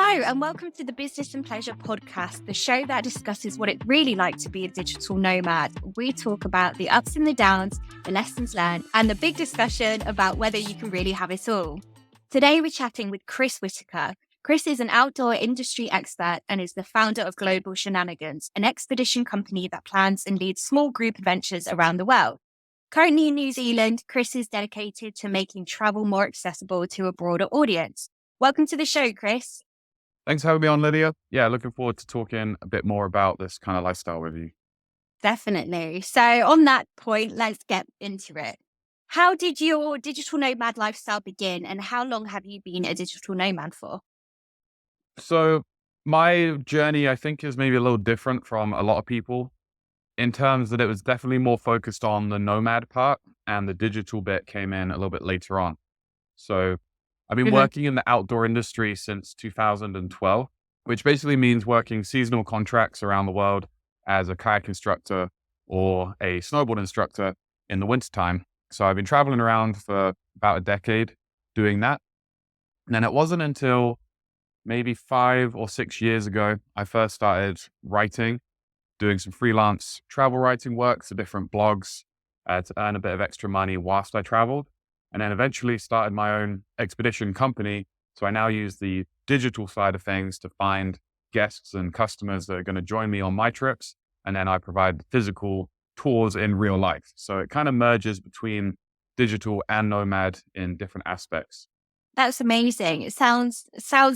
Hello, and welcome to the Business and Pleasure podcast, the show that discusses what it really like to be a digital nomad. We talk about the ups and the downs, the lessons learned, and the big discussion about whether you can really have it all. Today, we're chatting with Chris Whittaker. Chris is an outdoor industry expert and is the founder of Global Shenanigans, an expedition company that plans and leads small group adventures around the world. Currently in New Zealand, Chris is dedicated to making travel more accessible to a broader audience. Welcome to the show, Chris. Thanks for having me on, Lydia. Yeah, looking forward to talking a bit more about this kind of lifestyle with you. Definitely. So on that point, let's get into it. How did your digital nomad lifestyle begin and how long have you been a digital nomad for? So my journey, I think, is maybe a little different from a lot of people in terms that it was definitely more focused on the nomad part and the digital bit came in a little bit later on. So I've been working in the outdoor industry since 2012, which basically means working seasonal contracts around the world as a kayak instructor or a snowboard instructor in the wintertime. So I've been traveling around for about a decade doing that. And then it wasn't until maybe 5 or 6 years ago, I first started writing, doing some freelance travel writing work for different blogs to earn a bit of extra money whilst I traveled. And then eventually started my own expedition company. So I now use the digital side of things to find guests and customers that are going to join me on my trips. And then I provide physical tours in real life. So it kind of merges between digital and nomad in different aspects. That's amazing. It sounds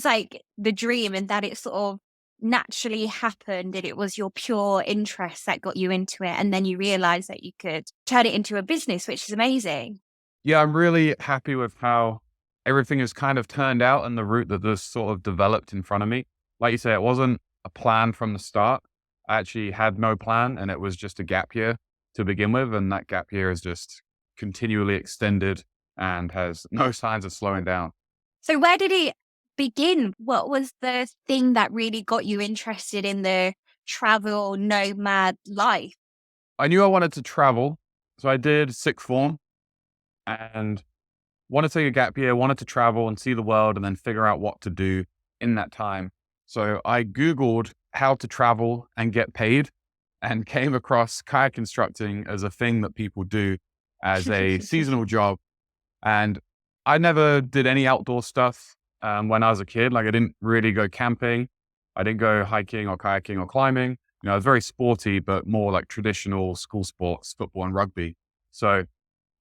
like the dream and that it sort of naturally happened and it was your pure interest that got you into it. And then you realized that you could turn it into a business, which is amazing. Yeah, I'm really happy with how everything has kind of turned out and the route that this sort of developed in front of me. Like you say, it wasn't a plan from the start. I actually had no plan and it was just a gap year to begin with. And that gap year is just continually extended and has no signs of slowing down. So where did it begin? What was the thing that really got you interested in the travel nomad life? I knew I wanted to travel. So I did sixth form and wanted to take a gap year, wanted to travel and see the world and then figure out what to do in that time. So I Googled how to travel and get paid and came across kayak instructing as a thing that people do as a seasonal job. And I never did any outdoor stuff when I was a kid. Like I didn't really go camping. I didn't go hiking or kayaking or climbing. I was very sporty, but more like traditional school sports, football and rugby. So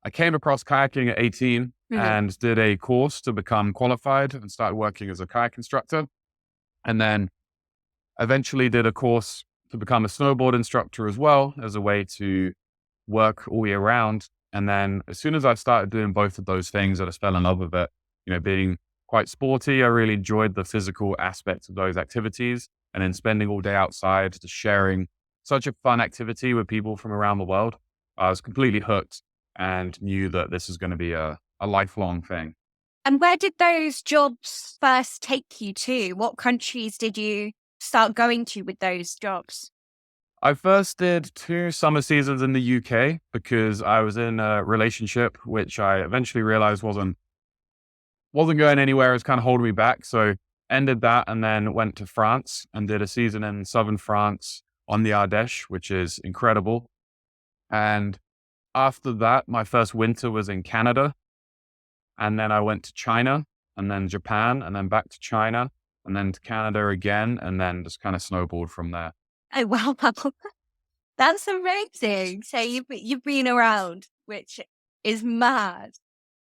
I came across kayaking at 18 and did a course to become qualified and started working as a kayak instructor. And then eventually did a course to become a snowboard instructor as well as a way to work all year round. And then as soon as I started doing both of those things, I just fell in love with it. Being quite sporty, I really enjoyed the physical aspects of those activities. And then spending all day outside, just sharing such a fun activity with people from around the world. I was completely hooked and knew that this is going to be a lifelong thing. And where did those jobs first take you to? What countries did you start going to with those jobs? I first did 2 summer seasons in the UK because I was in a relationship, which I eventually realized wasn't going anywhere. It was kind of holding me back. So ended that and then went to France and did a season in southern France on the Ardèche, which is incredible. And after that, my first winter was in Canada. And then I went to China and then Japan and then back to China and then to Canada again and then just kind of snowballed from there. Oh, wow. That's amazing. So you've been around, which is mad.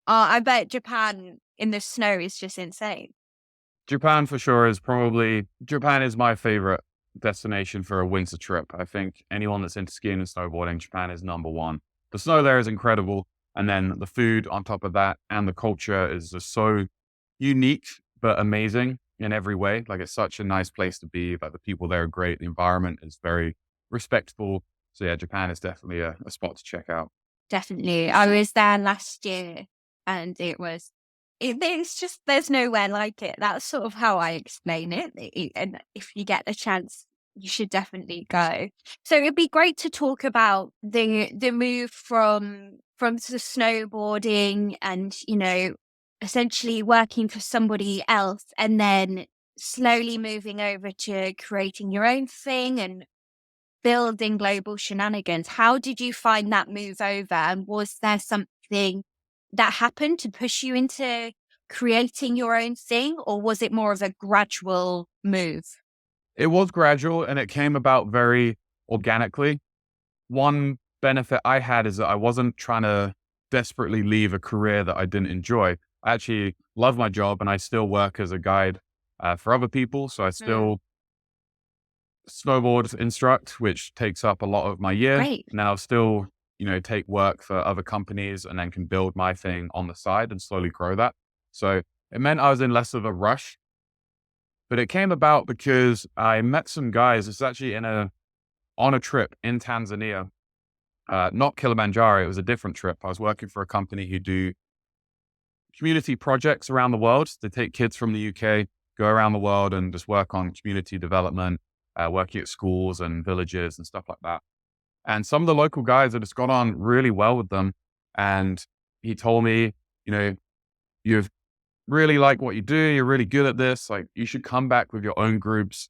I bet Japan in the snow is just insane. Japan for sure Japan is my favorite destination for a winter trip. I think anyone that's into skiing and snowboarding, Japan is number one. The snow there is incredible. And then the food on top of that and the culture is just so unique, but amazing in every way. Like it's such a nice place to be. Like the people there are great. The environment is very respectful. So yeah, Japan is definitely a spot to check out. Definitely. I was there last year and it's just, there's nowhere like it. That's sort of how I explain it. And if you get the chance, you should definitely go. So it'd be great to talk about the move from the snowboarding and, essentially working for somebody else and then slowly moving over to creating your own thing and building Global Shenanigans. How did you find that move over? And was there something that happened to push you into creating your own thing, or was it more of a gradual move? It was gradual and it came about very organically. One benefit I had is that I wasn't trying to desperately leave a career that I didn't enjoy. I actually love my job and I still work as a guide for other people. So I Mm, still snowboard instruct, which takes up a lot of my year. great. And then I'll still, take work for other companies and then can build my thing on the side and slowly grow that. So it meant I was in less of a rush, but it came about because I met some guys. It's actually on a trip in Tanzania, not Kilimanjaro. It was a different trip. I was working for a company who do community projects around the world. They take kids from the UK, go around the world and just work on community development, working at schools and villages and stuff like that. And some of the local guys had just got on really well with them. And he told me, you know, you really like what you do. You're really good at this. Like, you should come back with your own groups.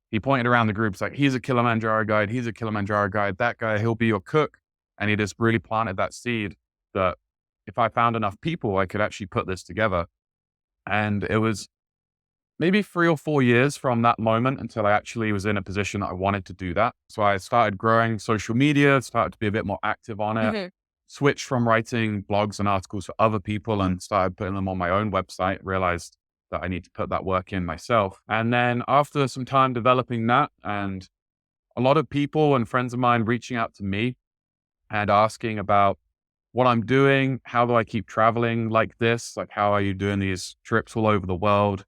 He pointed around the groups like, he's a Kilimanjaro guide. He's a Kilimanjaro guide. That guy, he'll be your cook. And he just really planted that seed that if I found enough people, I could actually put this together. And it was maybe 3 or 4 years from that moment until I actually was in a position that I wanted to do that. So I started growing social media, started to be a bit more active on it, Mhm. switched from writing blogs and articles for other people and started putting them on my own website, realized that I need to put that work in myself. And then after some time developing that, and a lot of people and friends of mine reaching out to me and asking about what I'm doing, how do I keep traveling like this? Like, how are you doing these trips all over the world?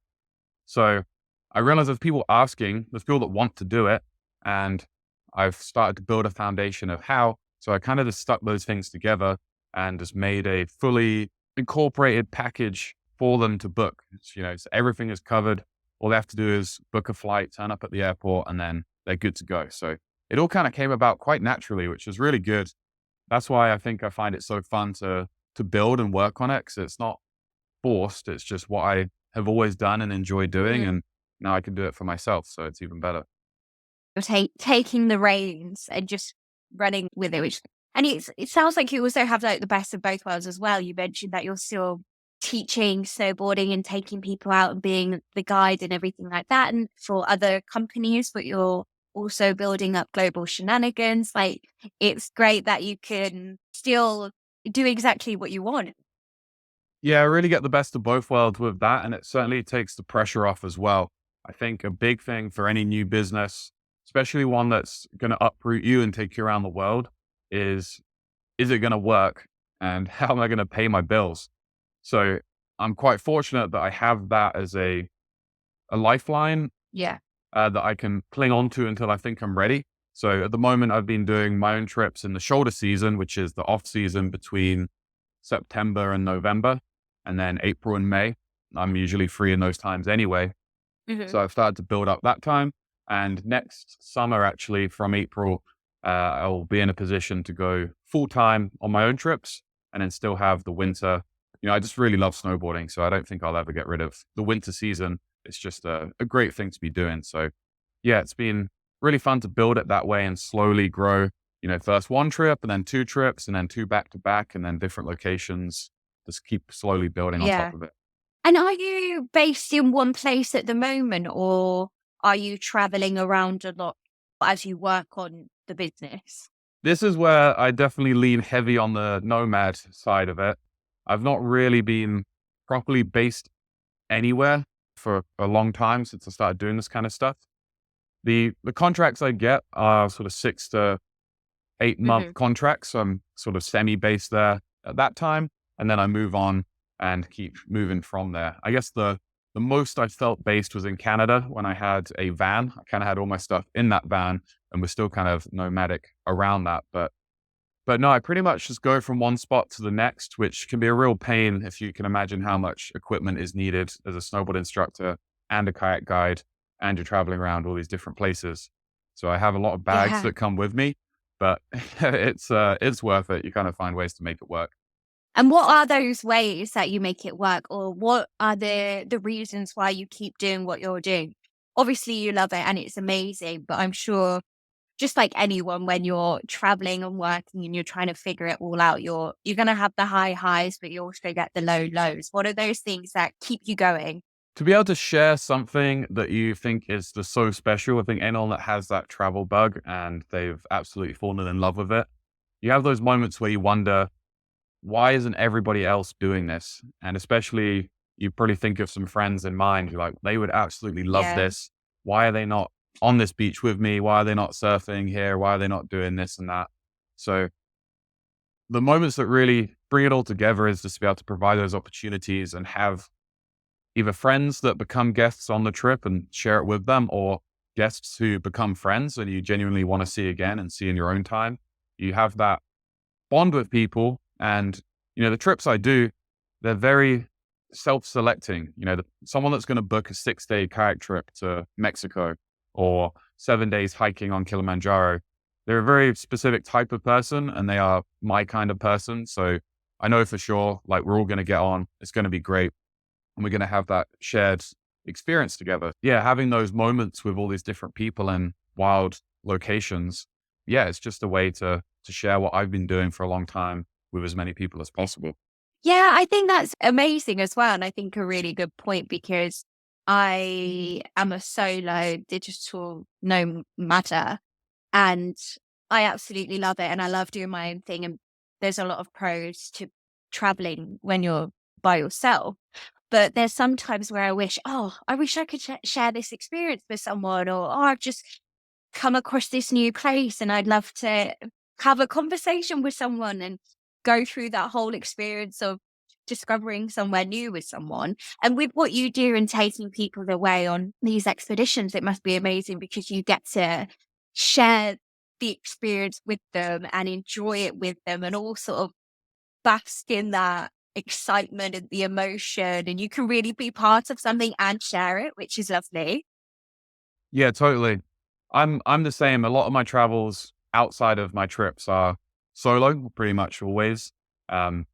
So I realized there's people asking, there's people that want to do it. And I've started to build a foundation of how. So I kind of just stuck those things together and just made a fully incorporated package for them to book. So everything is covered. All they have to do is book a flight, turn up at the airport, and then they're good to go. So it all kind of came about quite naturally, which is really good. That's why I think I find it so fun to build and work on it, because it's not forced. It's just what I have always done and enjoy doing. Mhm. And now I can do it for myself. So it's even better. You're taking the reins and just running with it, and it sounds like you also have like the best of both worlds as well. You mentioned that you're still teaching snowboarding and taking people out and being the guide and everything like that, and for other companies, but you're also building up Global Shenanigans. Like, it's great that you can still do exactly what you want. Yeah, I really get the best of both worlds with that. And it certainly takes the pressure off as well. I think a big thing for any new business, especially one that's going to uproot you and take you around the world, is it going to work? And how am I going to pay my bills? So I'm quite fortunate that I have that as a lifeline Yeah. that I can cling on to until I think I'm ready. So at the moment, I've been doing my own trips in the shoulder season, which is the off season between September and November, and then April and May. I'm usually free in those times anyway. Mhm. So I've started to build up that time. And next summer, actually, from April, I'll be in a position to go full time on my own trips and then still have the winter. I just really love snowboarding. So I don't think I'll ever get rid of the winter season. It's just a great thing to be doing. So yeah, it's been really fun to build it that way and slowly grow. First one trip and then two trips and then two back to back and then different locations. Just keep slowly building on top Yeah. of it. And are you based in one place at the moment, or are you traveling around a lot as you work on the business? This is where I definitely lean heavy on the nomad side of it. I've not really been properly based anywhere for a long time since I started doing this kind of stuff. The contracts I get are sort of 6 to 8 month Mhm. contracts. So I'm sort of semi-based there at that time. And then I move on and keep moving from there. I guess the most I felt based was in Canada when I had a van. I kind of had all my stuff in that van and was still kind of nomadic around that. But no, I pretty much just go from one spot to the next, which can be a real pain if you can imagine how much equipment is needed as a snowboard instructor and a kayak guide, and you're traveling around all these different places. So I have a lot of bags Yeah. that come with me, but it's worth it. You kind of find ways to make it work. And what are those ways that you make it work, or what are the reasons why you keep doing what you're doing? Obviously, you love it and it's amazing, but I'm sure just like anyone, when you're traveling and working and you're trying to figure it all out, you're going to have the high highs, but you also get the low lows. What are those things that keep you going? To be able to share something that you think is just so special, I think anyone that has that travel bug and they've absolutely fallen in love with it, you have those moments where you wonder, why isn't everybody else doing this? And especially, you probably think of some friends in mind who like, they would absolutely love Yeah. this. Why are they not on this beach with me? Why are they not surfing here? Why are they not doing this and that? So the moments that really bring it all together is just to be able to provide those opportunities and have either friends that become guests on the trip and share it with them, or guests who become friends and you genuinely want to see again and see in your own time. You have that bond with people. And, the trips I do, they're very self-selecting. Someone that's going to book a 6-day kayak trip to Mexico or 7 days hiking on Kilimanjaro, they're a very specific type of person and they are my kind of person. So I know for sure, like, we're all going to get on. It's going to be great. And we're going to have that shared experience together. Yeah, having those moments with all these different people in wild locations. Yeah, it's just a way to share what I've been doing for a long time with as many people as possible. Yeah, I think that's amazing as well. And I think a really good point, because I am a solo digital nomad and I absolutely love it. And I love doing my own thing. And there's a lot of pros to traveling when you're by yourself. But there's some times where I wish I could share this experience with someone, or I've just come across this new place and I'd love to have a conversation with someone and go through that whole experience of discovering somewhere new with someone. And with what you do and taking people away on these expeditions, it must be amazing because you get to share the experience with them and enjoy it with them, and all sort of bask in that excitement and the emotion, and you can really be part of something and share it, which is lovely. Yeah, totally. I'm the same. A lot of my travels outside of my trips are solo, pretty much always. Um,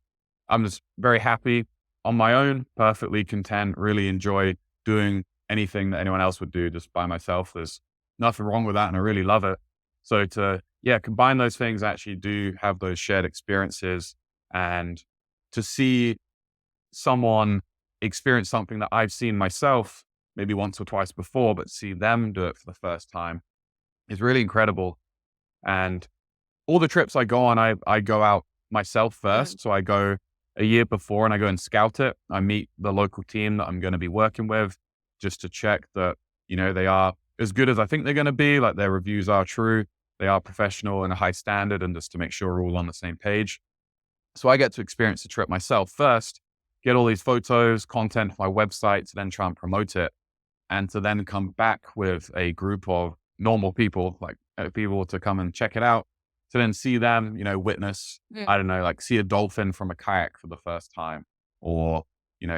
I'm just very happy on my own, perfectly content, really enjoy doing anything that anyone else would do just by myself. There's nothing wrong with that, and I really love it. So combine those things, actually do have those shared experiences, and to see someone experience something that I've seen myself maybe once or twice before, but see them do it for the first time is really incredible. And all the trips I go on, I go out myself Mm. first. So I go a year before and I go and scout it. I meet the local team that I'm going to be working with just to check that, they are as good as I think they're going to be, like their reviews are true. They are professional and a high standard, and just to make sure we're all on the same page. So I get to experience the trip myself first, get all these photos, content for my website to then try and promote it, and to then come back with a group of normal people, like people to come and check it out, to then see them, witness, Mm. I don't know, like see a dolphin from a kayak for the first time, or,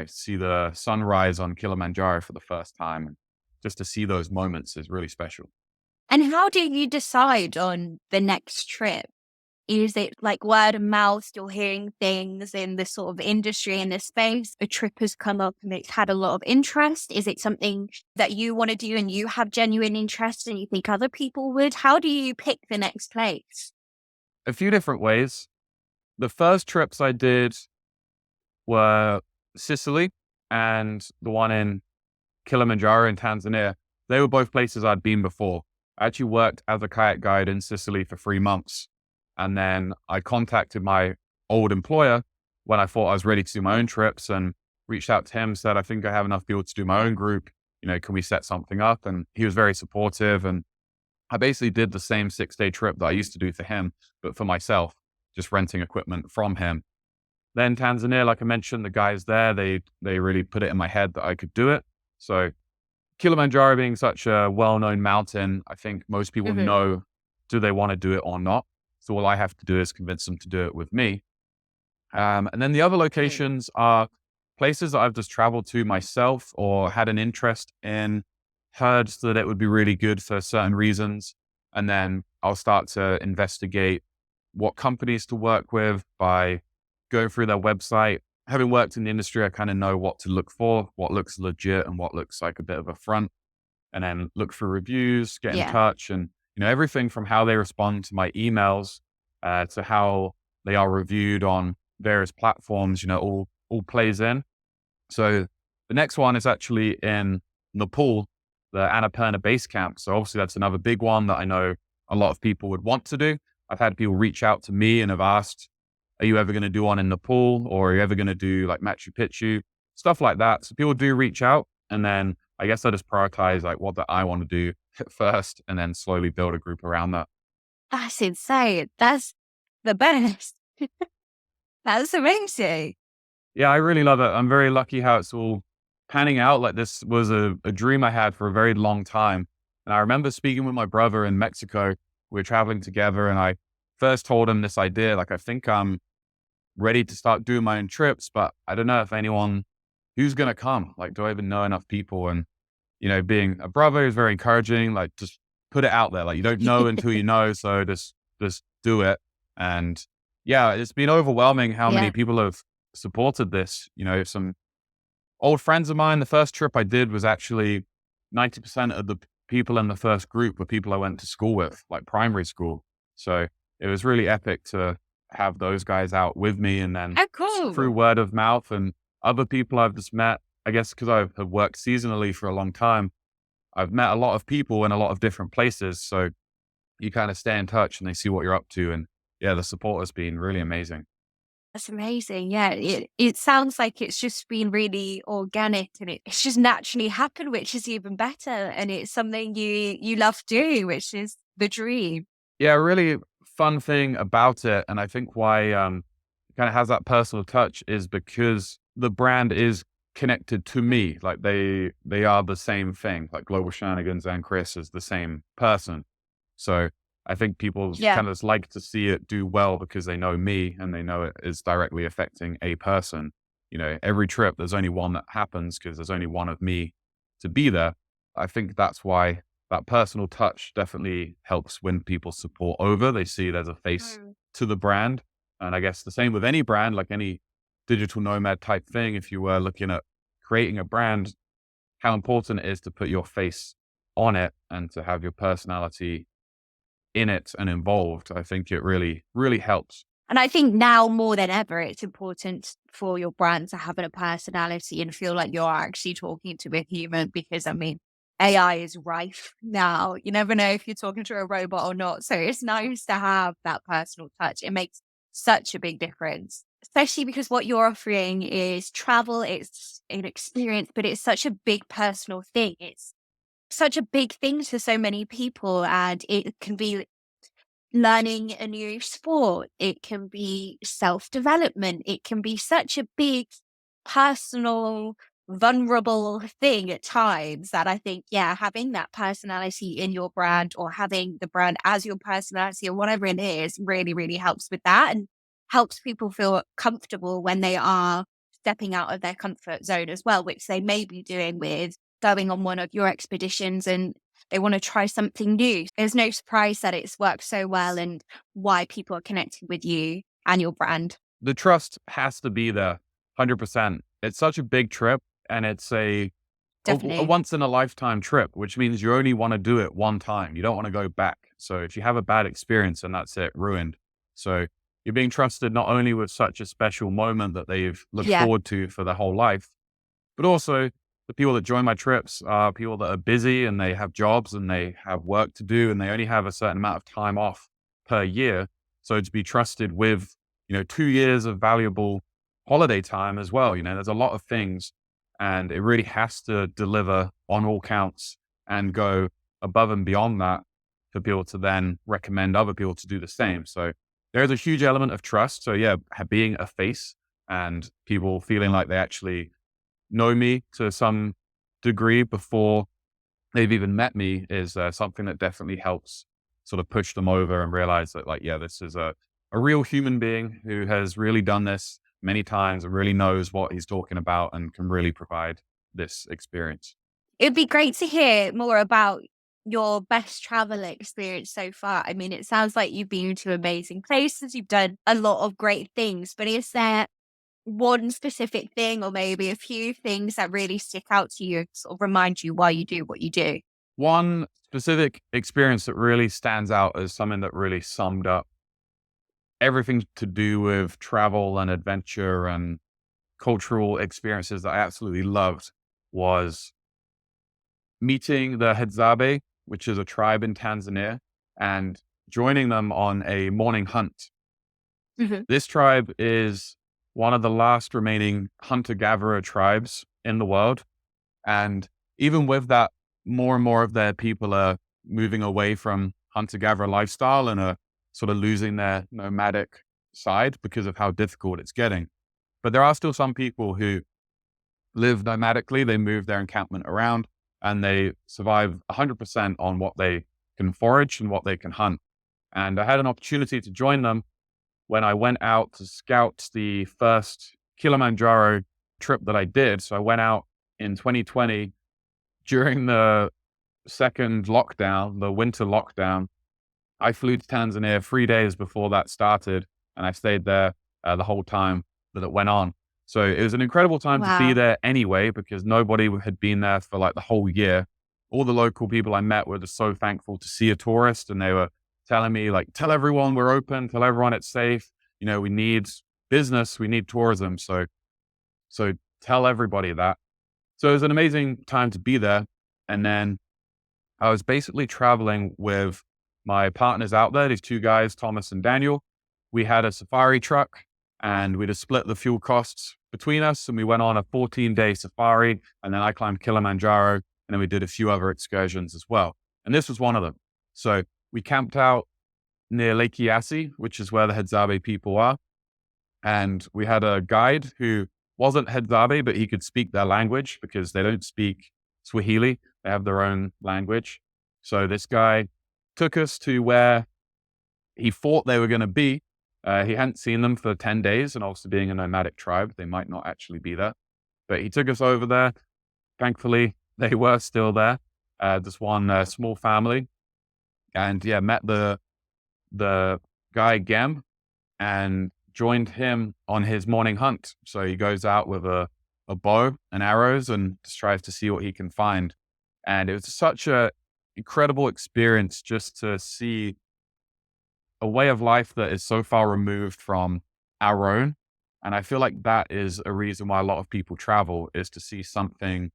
see the sunrise on Kilimanjaro for the first time. And just to see those moments is really special. And how do you decide on the next trip? Is it like word of mouth? You're hearing things in this sort of industry, in this space. A trip has come up and it's had a lot of interest. Is it something that you want to do and you have genuine interest and you think other people would? How do you pick the next place? A few different ways. The first trips I did were Sicily and the one in Kilimanjaro in Tanzania. They were both places I'd been before. I actually worked as a kayak guide in Sicily for 3 months. And then I contacted my old employer when I thought I was ready to do my own trips, and reached out to him, said, I think I have enough people to do my own group. Can we set something up? And he was very supportive. And I basically did the same 6-day trip that I used to do for him, but for myself, just renting equipment from him. Then Tanzania, like I mentioned, the guys there, they really put it in my head that I could do it. So Kilimanjaro being such a well-known mountain, I think most people Mhm. know, do they want to do it or not? So all I have to do is convince them to do it with me. And then the other Mm. locations are places that I've just traveled to myself or had an interest in, heard that it would be really good for certain reasons. And then I'll start to investigate what companies to work with by going through their website. Having worked in the industry, I kind of know what to look for, what looks legit and what looks like a bit of a front, and then look for reviews, get in Yeah. touch, and everything from how they respond to my emails to how they are reviewed on various platforms, all plays in. So the next one is actually in Nepal, the Annapurna Base Camp. So obviously that's another big one that I know a lot of people would want to do. I've had people reach out to me and have asked, are you ever going to do one in Nepal, or are you ever going to do like Machu Picchu, stuff like that? So people do reach out, and then I guess I just prioritize like what that I want to do first, and then slowly build a group around that. That's insane. That's the best. That's amazing. Yeah, I really love it. I'm very lucky how it's all panning out. Like this was a dream I had for a very long time. And I remember speaking with my brother in Mexico. We were traveling together, and I first told him this idea. Like, I think I'm ready to start doing my own trips, but I don't know if anyone who's going to come. Like, do I even know enough people? And, being a brother is very encouraging. Like, just put it out there. Like, you don't know until you know. So just do it. And yeah, it's been overwhelming how many Yeah. people have supported this. Some old friends of mine, the first trip I did was actually 90% of the people in the first group were people I went to school with, like primary school. So it was really epic to have those guys out with me. And then Oh, cool. through word of mouth and other people I've just met, I guess because I have worked seasonally for a long time, I've met a lot of people in a lot of different places. So you kind of stay in touch and they see what you're up to. And yeah, the support has been really amazing. That's amazing. Yeah, it sounds like it's just been really organic, and it's just naturally happened, which is even better. And it's something you love doing, which is the dream. Yeah, a really fun thing about it, and I think why it kind of has that personal touch is because the brand is connected to me. Like they are the same thing. Like Global Shenanigans and Chris is the same person. So I think people Yeah. kind of just like to see it do well because they know me and they know it is directly affecting a person. Every trip there's only one that happens because there's only one of me to be there. I think that's why that personal touch definitely helps win people's support over. They see there's a face Mm. to the brand. And I guess the same with any brand, like any digital nomad type thing. If you were looking at creating a brand, how important it is to put your face on it and to have your personality in it and involved. I think it really, really helps. And I think now more than ever, it's important for your brand to have a personality and feel like you're actually talking to a human, because I mean, AI is rife now. You never know if you're talking to a robot or not. So it's nice to have that personal touch. It makes such a big difference, especially because what you're offering is travel, it's an experience, but it's such a big personal thing. It's such a big thing to so many people, and it can be learning a new sport. It can be self-development. It can be such a big, personal, vulnerable thing at times that I think, yeah, having that personality in your brand, or having the brand as your personality, or whatever it is, really, really helps with that, and helps people feel comfortable when they are stepping out of their comfort zone as well, which they may be doing with going on one of your expeditions, and they want to try something new. There's no surprise that it's worked so well, and why people are connecting with you and your brand. The trust has to be there 100%. It's such a big trip, and it's a Definitely. once in a lifetime trip, which means you only want to do it one time. You don't want to go back. So if you have a bad experience, and that's it, ruined. So you're being trusted not only with such a special moment that they've looked Yeah. forward to for their whole life, but also the people that join my trips are people that are busy and they have jobs and they have work to do and they only have a certain amount of time off per year. So to be trusted with, 2 years of valuable holiday time as well, there's a lot of things, and it really has to deliver on all counts and go above and beyond that for people to then recommend other people to do the same. So there's a huge element of trust. So yeah, being a face and people feeling like they actually know me to some degree before they've even met me is something that definitely helps sort of push them over and realize that, like, yeah, this is a real human being who has really done this many times and really knows what he's talking about and can really provide this experience. It'd be great to hear more about your best travel experience so far? I mean, it sounds like you've been to amazing places, you've done a lot of great things, but is there one specific thing or maybe a few things that really stick out to you and sort of remind you why you do what you do? One specific experience that really stands out as something that really summed up everything to do with travel and adventure and cultural experiences that I absolutely loved was meeting the Hadzabe, which is a tribe in Tanzania, and joining them on a morning hunt. Mhm. This tribe is one of the last remaining hunter-gatherer tribes in the world. And even with that, more and more of their people are moving away from hunter-gatherer lifestyle and are sort of losing their nomadic side because of how difficult it's getting. But there are still some people who live nomadically. They move their encampment around and they survive 100% on what they can forage and what they can hunt. And I had an opportunity to join them when I went out to scout the first Kilimanjaro trip that I did. So I went out in 2020 during the second lockdown, the winter lockdown. I flew to Tanzania 3 days before that started, and I stayed there the whole time that it went on. So it was an incredible time to be Wow. there anyway, because nobody had been there for like the whole year. All the local people I met were just so thankful to see a tourist, and they were telling me like, tell everyone we're open, tell everyone it's safe. You know, we need business, we need tourism. So tell everybody that. So it was an amazing time to be there. And then I was basically traveling with my partners out there, these two guys, Thomas and Daniel. We had a safari truck and we just split the fuel costs between us. And we went on a 14-day safari. And then I climbed Kilimanjaro. And then we did a few other excursions as well. And this was one of them. So we camped out near Lake Eyasi, which is where the Hadzabe people are. And we had a guide who wasn't Hadzabe, but he could speak their language because they don't speak Swahili. They have their own language. So this guy took us to where he thought they were going to be. He hadn't seen them for 10 days. And also being a nomadic tribe, they might not actually be there. But he took us over there. Thankfully, they were still there. Just one small family. And yeah, met the guy Gem and joined him on his morning hunt. So he goes out with a bow and arrows and just tries to see what he can find. And it was such a incredible experience just to see a way of life that is so far removed from our own. And I feel like that is a reason why a lot of people travel, is to see something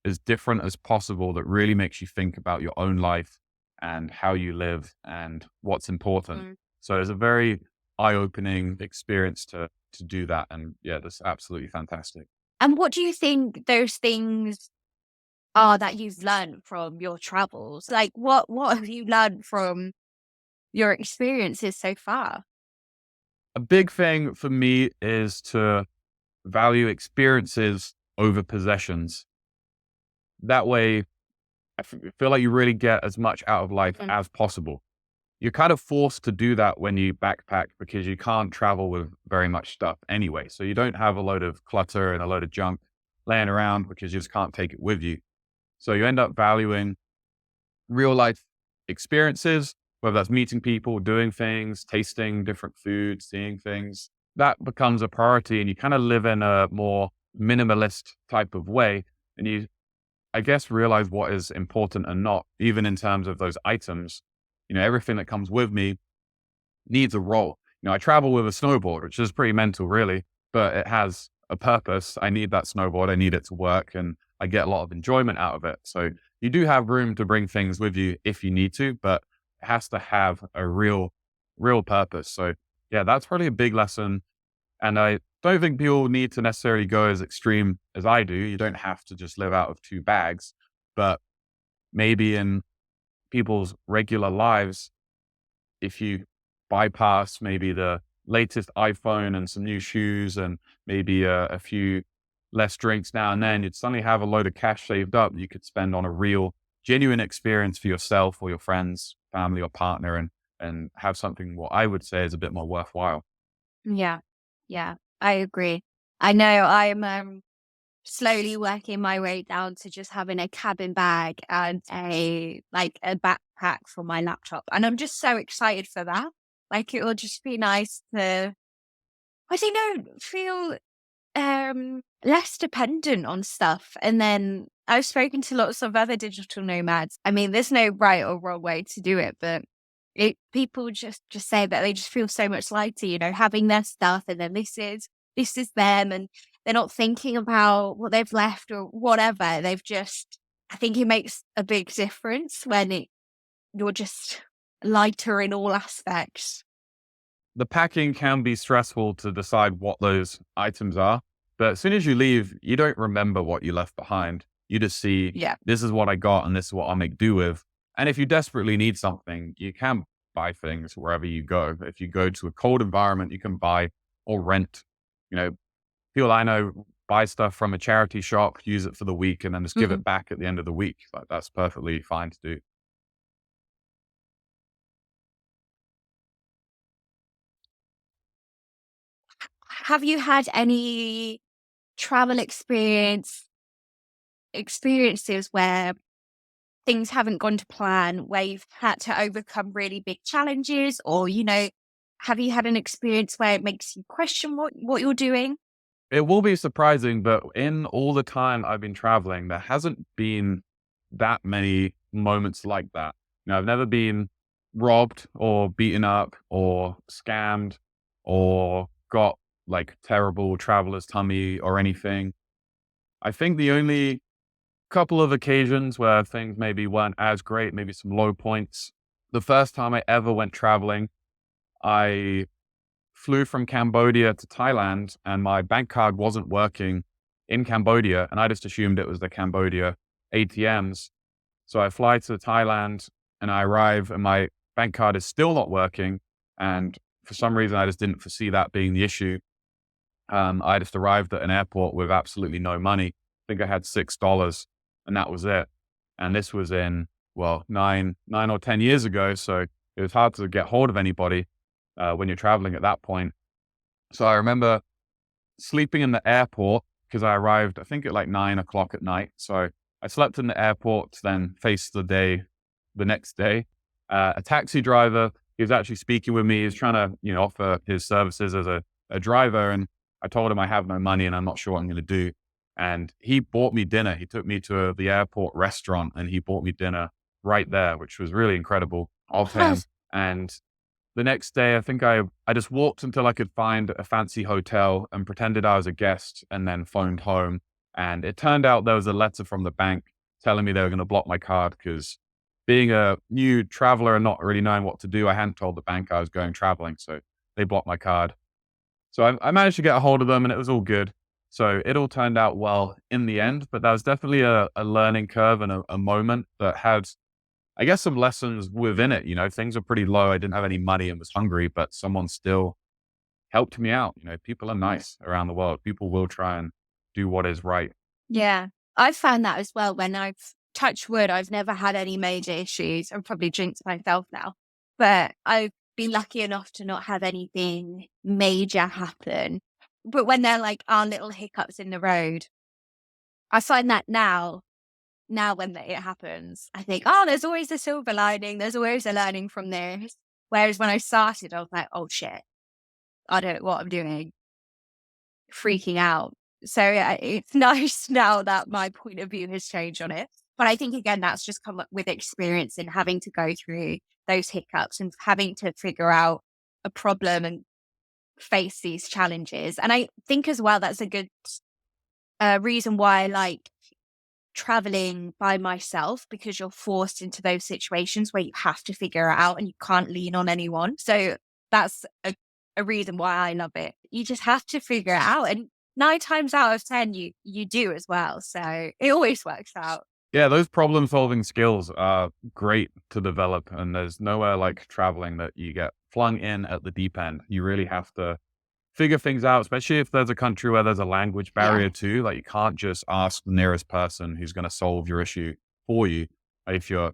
as different as possible that really makes you think about your own life and how you live and what's important. Mm. So it's a very eye-opening experience to do that. And yeah, that's absolutely fantastic. And what do you think those things are that you've learned from your travels? Like what have you learned from your experiences so far? A big thing for me is to value experiences over possessions. That way, feel like you really get as much out of life Mm. as possible. You're kind of forced to do that when you backpack because you can't travel with very much stuff anyway. So you don't have a load of clutter and a load of junk laying around because you just can't take it with you. So you end up valuing real life experiences, whether that's meeting people, doing things, tasting different foods, seeing things. That becomes a priority, and you kind of live in a more minimalist type of way. And you, I guess, realize what is important and not, even in terms of those items. You know, everything that comes with me needs a role. You know, I travel with a snowboard, which is pretty mental, really, but it has a purpose. I need that snowboard. I need it to work, and I get a lot of enjoyment out of it. So you do have room to bring things with you if you need to, but it has to have a real purpose. So yeah, that's probably a big lesson. And I don't think people need to necessarily go as extreme as I do. You don't have to just live out of two bags, but maybe in people's regular lives, if you bypass maybe the latest iPhone and some new shoes and maybe a few less drinks now and then, you'd suddenly have a load of cash saved up that you could spend on a real, genuine experience for yourself or your friends, family, or partner, and have something what I would say is a bit more worthwhile. Yeah. Yeah. I agree. I know I'm slowly working my way down to just having a cabin bag and a backpack for my laptop. And I'm just so excited for that. Like it will just be nice to, I don't know, feel less dependent on stuff. And then I've spoken to lots of other digital nomads. I mean, there's no right or wrong way to do it, but people just say that they just feel so much lighter, having their stuff, and then this is them, and they're not thinking about what they've left or whatever. I think it makes a big difference when you're just lighter in all aspects. The packing can be stressful to decide what those items are. But as soon as you leave, you don't remember what you left behind. You just see, Yeah. this is what I got and this is what I'll make do with. And if you desperately need something, you can buy things wherever you go. If you go to a cold environment, you can buy or rent. People I know buy stuff from a charity shop, use it for the week, and then just give it back at the end of the week. Like, that's perfectly fine to do. Have you had any travel experiences where things haven't gone to plan, where you've had to overcome really big challenges, or, have you had an experience where it makes you question what you're doing? It will be surprising, but in all the time I've been traveling, there hasn't been that many moments like that. I've never been robbed or beaten up or scammed or got like terrible traveler's tummy or anything. I think the only couple of occasions where things maybe weren't as great, maybe some low points. The first time I ever went traveling, I flew from Cambodia to Thailand and my bank card wasn't working in Cambodia. And I just assumed it was the Cambodia ATMs. So I fly to Thailand and I arrive and my bank card is still not working. And for some reason, I just didn't foresee that being the issue. I just arrived at an airport with absolutely no money. I think I had $6 and that was it. And this was in, well, nine or 10 years ago. So it was hard to get hold of anybody when you're traveling at that point. So I remember sleeping in the airport because I arrived, I think at like 9 o'clock at night. So I slept in the airport, then faced the next day. A taxi driver, he was actually speaking with me. He was trying to, offer his services as a driver. And I told him I have no money and I'm not sure what I'm going to do. And he bought me dinner. He took me to the airport restaurant and he bought me dinner right there, which was really incredible of him. And the next day, I think I just walked until I could find a fancy hotel and pretended I was a guest and then phoned home. And it turned out there was a letter from the bank telling me they were going to block my card because being a new traveler and not really knowing what to do, I hadn't told the bank I was going traveling. So they blocked my card. So I managed to get a hold of them and it was all good. So it all turned out well in the end, but that was definitely a learning curve and a moment that had, I guess, some lessons within it. Things were pretty low. I didn't have any money and was hungry, but someone still helped me out. People are nice around the world. People will try and do what is right. Yeah, I've found that as well. When I've touched wood, I've never had any major issues. I'm probably jinxed myself now, but I've been lucky enough to not have anything major happen. But when there are little hiccups in the road, I find that now when it happens, I think, oh, there's always a silver lining. There's always a learning from this. Whereas when I started, I was like, oh shit, I don't know what I'm doing, freaking out. So yeah, it's nice now that my point of view has changed on it. But I think, again, that's just come up with experience and having to go through those hiccups and having to figure out a problem and face these challenges. And I think as well, that's a good reason why I like traveling by myself, because you're forced into those situations where you have to figure it out and you can't lean on anyone. So that's a reason why I love it. You just have to figure it out. And 9 times out of 10, you do as well. So it always works out. Yeah, those problem solving skills are great to develop. And there's nowhere like traveling that you get flung in at the deep end. You really have to figure things out, especially if there's a country where there's a language barrier too. Like, you can't just ask the nearest person who's going to solve your issue for you. If your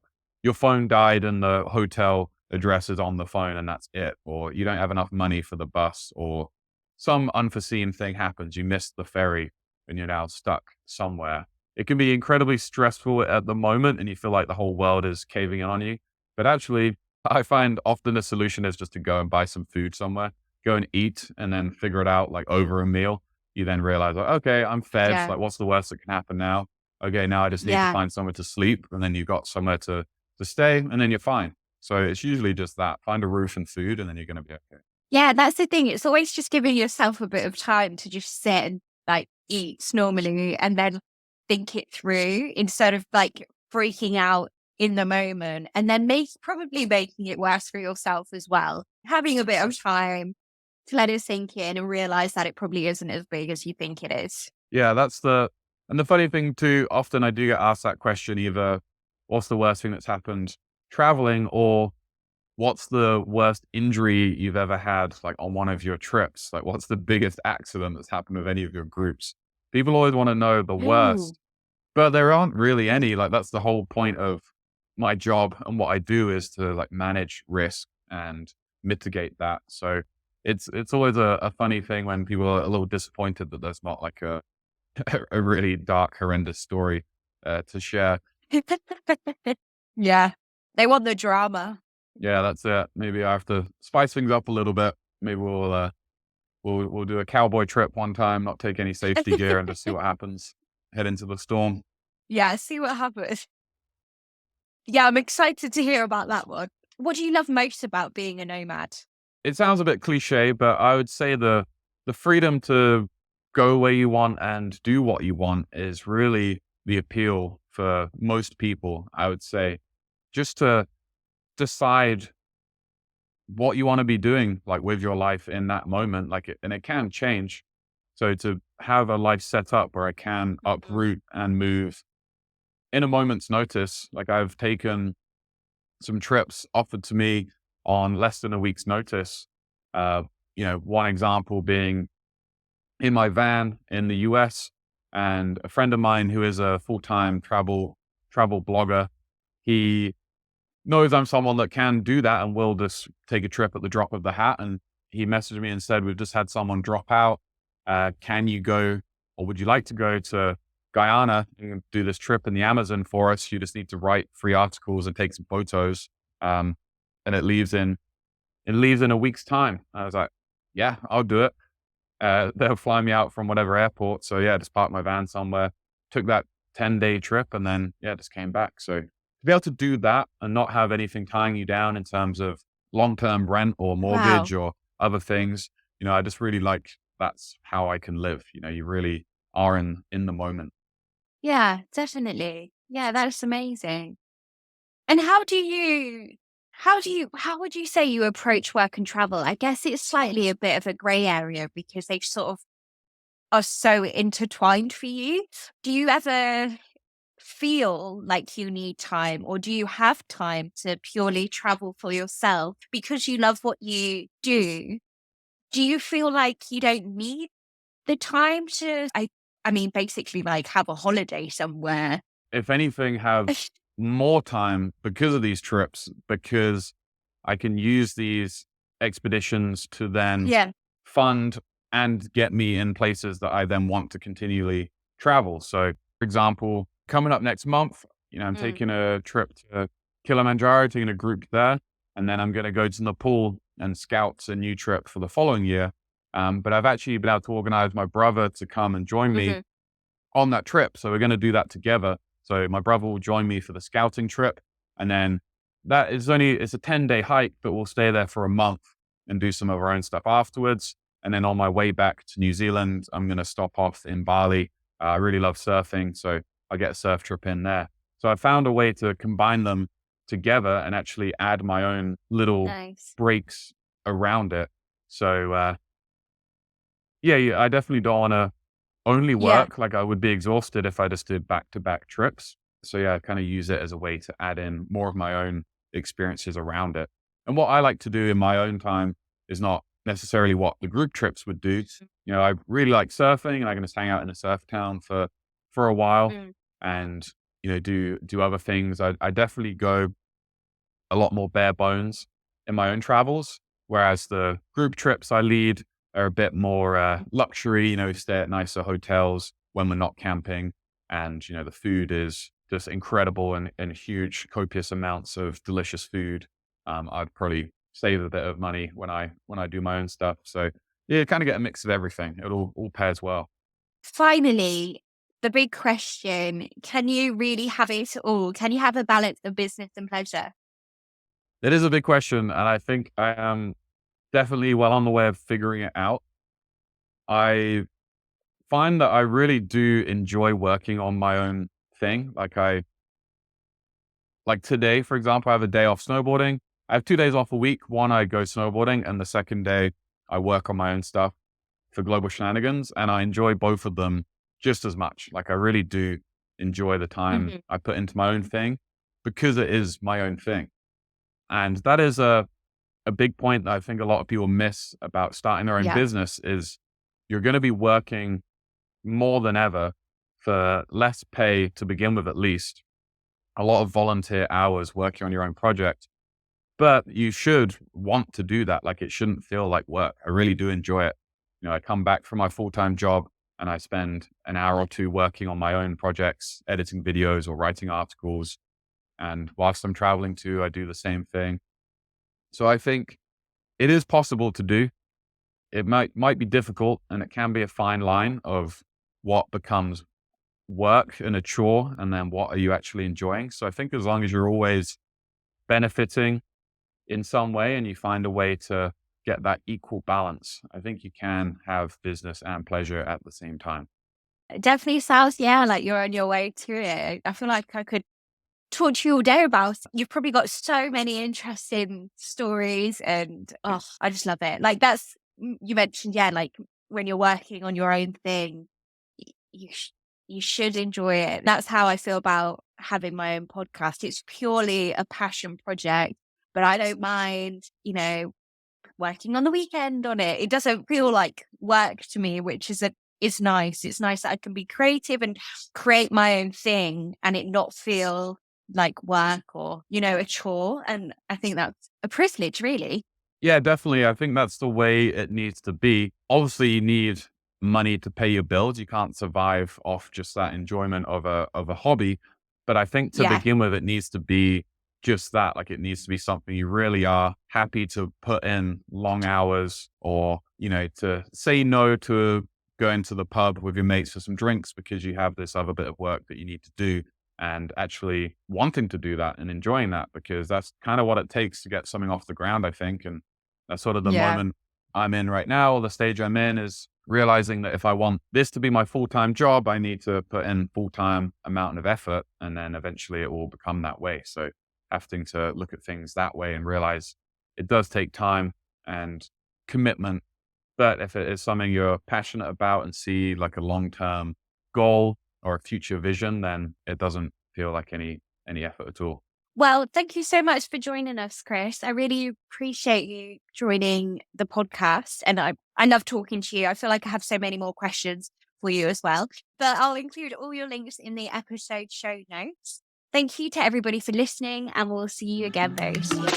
phone died and the hotel address is on the phone and that's it, or you don't have enough money for the bus, or some unforeseen thing happens, you missed the ferry. and you're now stuck somewhere. It can be incredibly stressful at the moment and you feel like the whole world is caving in on you. But actually, I find often the solution is just to go and buy some food somewhere, go and eat and then figure it out like over a meal. You then realize, like, okay, I'm fed. Yeah. Like, what's the worst that can happen now? Okay, now I just need to Yeah. find somewhere to sleep. And then you've got somewhere to stay and then you're fine. So it's usually just that, find a roof and food and then you're going to be okay. Yeah, that's the thing. It's always just giving yourself a bit of time to just sit and like eat normally and then think it through instead of like freaking out in the moment and then probably making it worse for yourself as well. Having a bit of time to let it sink in and realize that it probably isn't as big as you think it is. Yeah, and the funny thing too, often I do get asked that question either, what's the worst thing that's happened traveling or what's the worst injury you've ever had, like on one of your trips? Like, what's the biggest accident that's happened with any of your groups? People always want to know the Ooh. worst, but there aren't really any. Like, that's the whole point of my job and what I do is to like manage risk and mitigate that. So it's always a funny thing when people are a little disappointed that there's not like a really dark, horrendous story to share. Yeah. They want the drama. Yeah, that's it. Maybe I have to spice things up a little bit. Maybe we'll do a cowboy trip one time, not take any safety gear, and just see what happens. Head into the storm. Yeah, see what happens. Yeah, I'm excited to hear about that one. What do you love most about being a nomad? It sounds a bit cliche, but I would say the freedom to go where you want and do what you want is really the appeal for most people. I would say just to decide what you want to be doing, like with your life in that moment, and it can change. So to have a life set up where I can Mhm. uproot and move in a moment's notice, like I've taken some trips offered to me on less than a week's notice. Uh, one example being in my van in the US, and a friend of mine who is a full-time travel blogger. He knows I'm someone that can do that and will just take a trip at the drop of the hat. And he messaged me and said, we've just had someone drop out. Can you go, or would you like to go to Guyana and do this trip in the Amazon for us? You just need to write 3 articles and take some photos. And it leaves in a week's time. I was like, yeah, I'll do it. They'll fly me out from whatever airport. So yeah, just parked my van somewhere, took that 10-day trip and then, yeah, just came back. So to be able to do that and not have anything tying you down in terms of long-term rent or Wow. mortgage or other things, I just really like that's how I can live. You really are in the moment. Yeah, definitely. Yeah, that's amazing. And how would you say you approach work and travel? I guess it's slightly a bit of a gray area because they sort of are so intertwined for you. Do you ever feel like you need time or do you have time to purely travel for yourself because you love what you do? Do you feel like you don't need the time to I mean basically like have a holiday somewhere? If anything, have more time because of these trips, because I can use these expeditions to then Yeah. fund and get me in places that I then want to continually travel. So, for example, coming up next month, I'm Mm. taking a trip to Kilimanjaro, taking a group there, and then I'm going to go to Nepal and scout a new trip for the following year. But I've actually been able to organize my brother to come and join me Mhm. on that trip. So we're going to do that together. So my brother will join me for the scouting trip. And then it's a 10-day hike, but we'll stay there for a month and do some of our own stuff afterwards. And then on my way back to New Zealand, I'm going to stop off in Bali. I really love surfing. So I get a surf trip in there. So I found a way to combine them together and actually add my own little Nice. breaks around it. So, yeah, I definitely don't want to only Yeah. work. Like I would be exhausted if I just did back to back trips. So yeah, I kind of use it as a way to add in more of my own experiences around it. And what I like to do in my own time is not necessarily what the group trips would do. I really like surfing and I can just hang out in a surf town for a while Mm. and, do other things. I definitely go a lot more bare bones in my own travels, whereas the group trips I lead are a bit more luxury. We stay at nicer hotels, when we're not camping. And, the food is just incredible and huge, copious amounts of delicious food. I'd probably save a bit of money when I do my own stuff. So yeah, kind of get a mix of everything. It all pairs well. Finally, the big question, can you really have it all? Can you have a balance of business and pleasure? It is a big question, and I think I am definitely well on the way of figuring it out. I find that I really do enjoy working on my own thing. Like today, for example, I have a day off snowboarding. I have 2 days off a week. One, I go snowboarding, and the second day I work on my own stuff for Global Shenanigans, and I enjoy both of them just as much. Like I really do enjoy the time Mhm. I put into my own thing because it is my own thing. And that is a big point that I think a lot of people miss about starting their own Yeah. business is you're going to be working more than ever for less pay to begin with, at least. A lot of volunteer hours working on your own project, but you should want to do that. Like it shouldn't feel like work. I really do enjoy it. I come back from my full-time job and I spend an hour or two working on my own projects, editing videos or writing articles. And whilst I'm traveling too, I do the same thing. So I think it is possible to do. It might be difficult, and it can be a fine line of what becomes work and a chore, and then what are you actually enjoying. So I think as long as you're always benefiting in some way and you find a way to get that equal balance, I think you can have business and pleasure at the same time. It definitely sounds, yeah, like you're on your way to it. I feel like I could talk to you all day about. You've probably got so many interesting stories, and oh, I just love it. Like you mentioned, yeah, like when you're working on your own thing, you you should enjoy it. That's how I feel about having my own podcast. It's purely a passion project, but I don't mind, working on the weekend on it. It doesn't feel like work to me, which is nice. It's nice that I can be creative and create my own thing and it not feel like work or, a chore. And I think that's a privilege, really. Yeah, definitely. I think that's the way it needs to be. Obviously, you need money to pay your bills. You can't survive off just that enjoyment of a hobby. But I think to Yeah. begin with, it needs to be just that. Like it needs to be something you really are happy to put in long hours, or, to say no to going to the pub with your mates for some drinks because you have this other bit of work that you need to do, and actually wanting to do that and enjoying that, because that's kind of what it takes to get something off the ground, I think. And that's sort of the Yeah. moment I'm in right now. The stage I'm in is realizing that if I want this to be my full-time job, I need to put in full-time amount of effort, and then eventually it will become that way. So having to look at things that way and realize it does take time and commitment. But if it is something you're passionate about and see like a long-term goal or a future vision, then it doesn't feel like any effort at all. Well, thank you so much for joining us, Chris. I really appreciate you joining the podcast. And I love talking to you. I feel like I have so many more questions for you as well. But I'll include all your links in the episode show notes. Thank you to everybody for listening, and we'll see you again very soon.